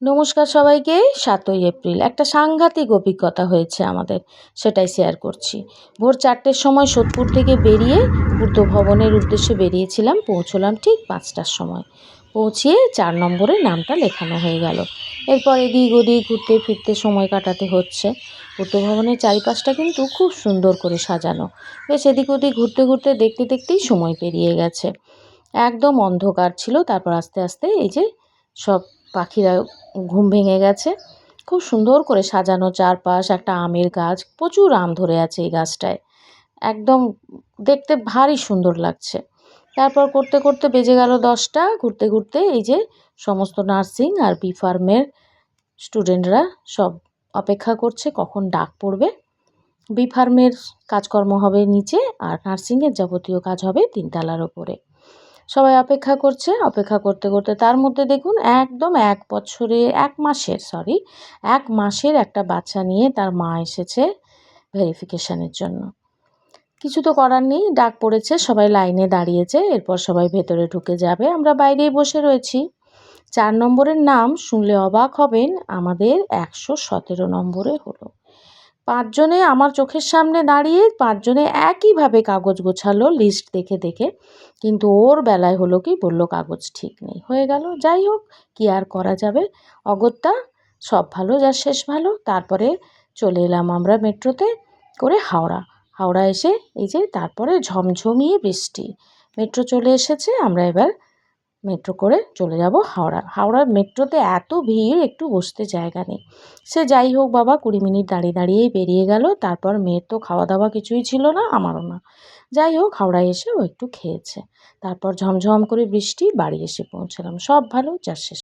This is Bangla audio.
নমস্কার সবাইকে। 7ই এপ্রিল একটা সাংঘাতিক অভিজ্ঞতা হয়েছে আমাদের, সেটাই শেয়ার করছি। ভোর 4টের সময় সোদপুর থেকে বেরিয়ে পূর্ত ভবনের উদ্দেশ্যে বেরিয়েছিলাম, পৌঁছলাম ঠিক 5টার সময়। পৌঁছিয়ে 4 নম্বরে নামটা লেখানো হয়ে গেল। এরপর এদিক ওদিক ঘুরতে ফিরতে সময় কাটাতে হচ্ছে। পূর্ত ভবনের চারিপাশটা কিন্তু খুব সুন্দর করে সাজানো। বেশ এদিক ওদিক ঘুরতে ঘুরতে দেখতে দেখতেই সময় পেরিয়ে গেছে। একদম অন্ধকার ছিল। তারপর আস্তে আস্তে এই যে সব পাখিরা ঘুম ভেঙে গেছে। খুব সুন্দর করে সাজানো চারপাশ, একটা আমের গাছ, প্রচুর আম ধরে আছে এই গাছটায়। একদম দেখতে ভারী সুন্দর লাগছে। তারপর করতে করতে বেজে গেল 10টা। ঘুরতে ঘুরতে এই যে সমস্ত নার্সিং আর বি ফার্মের স্টুডেন্টরা সব অপেক্ষা করছে কখন ডাক পড়বে। বি ফার্মের কাজকর্ম হবে নিচে, আর নার্সিংয়ের যাবতীয় কাজ হবে 3তলার ওপরে। সবাই অপেক্ষা করছে। অপেক্ষা করতে করতে তার মধ্যে দেখুন একদম 1 মাসের একটা বাচ্চা নিয়ে তার মা এসেছে ভেরিফিকেশনের জন্য। কিছু তো করার নেই, ডাক পড়েছে, সবাই লাইনে দাঁড়িয়েছে। এরপর সবাই ভেতরে ঢুকে যাবে, আমরা বাইরেই বসে রয়েছি। 4 নম্বরের নাম শুনলে অবাক হবেন, আমাদের 117 নম্বরে হলো। 5 জনে আমার চোখের সামনে দাঁড়িয়ে 5 জনে একইভাবে কাগজ গোছালো লিস্ট দেখে দেখে, কিন্তু ওর বেলায় হলো কি, বললো কাগজ ঠিক নেই। হয়ে গেল, যাই হোক, কি আর করা যাবে। অগত্যা সব ভালো যার শেষ ভালো। তারপরে চলে এলাম আমরা মেট্রোতে করে হাওড়া এসে এই যে তারপরে ঝমঝমিয়ে বৃষ্টি, মেট্রো চলে এসেছে। আমরা এবার মেট্রো করে চলে যাব হাওড়ার মেট্রোতে এত ভিড়, একটু বসতে জায়গা নেই। সে যাই হোক বাবা, 20 মিনিট দাঁড়িয়ে দাঁড়িয়েই পেরিয়ে গেল। তারপর মেয়ের তো খাওয়া দাওয়া কিছুই ছিল না, আমারও না। যাই হোক, হাওড়ায় এসে ও একটু খেয়েছে। তারপর ঝমঝম করে বৃষ্টি, বাড়ি এসে পৌঁছলাম। সব ভালো যার শেষ।